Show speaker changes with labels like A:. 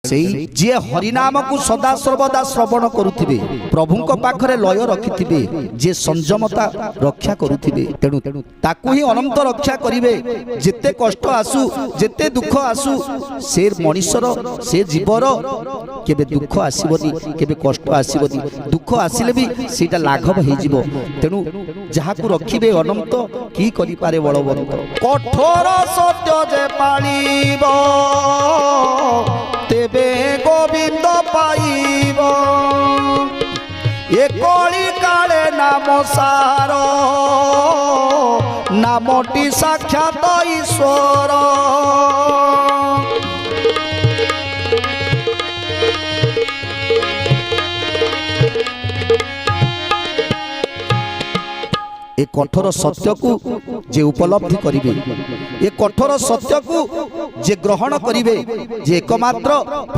A: सेई जे हरिनाम को सदा सर्वदा श्रवण करुथिबे प्रभुंक पाखरे लय रखिथिबे जे संयमता रक्षा करुथिबे तेणु ताकू ही अनंत रक्षा करिवे। जेते कष्ट आसु जेते दुख आसु से मनुष्यर से जीवर केबे दुख आसीबनी केबे कष्ट आसीबनी दुख आसिले भी सेटा लाघव हो जिवो। तेणु जहाकू रखिबे अनंत की करि पारे बलवंत। कठोर सत्य जे पाळिबो तेबे गोविंद पाइब ए कली काले नाम सार नामटी साक्षात ईश्वर। ए कठोर सत्य को जे उपलब्धि करिवे ए कठोर सत्य को जे ग्रहण करिवे जे एकमात्र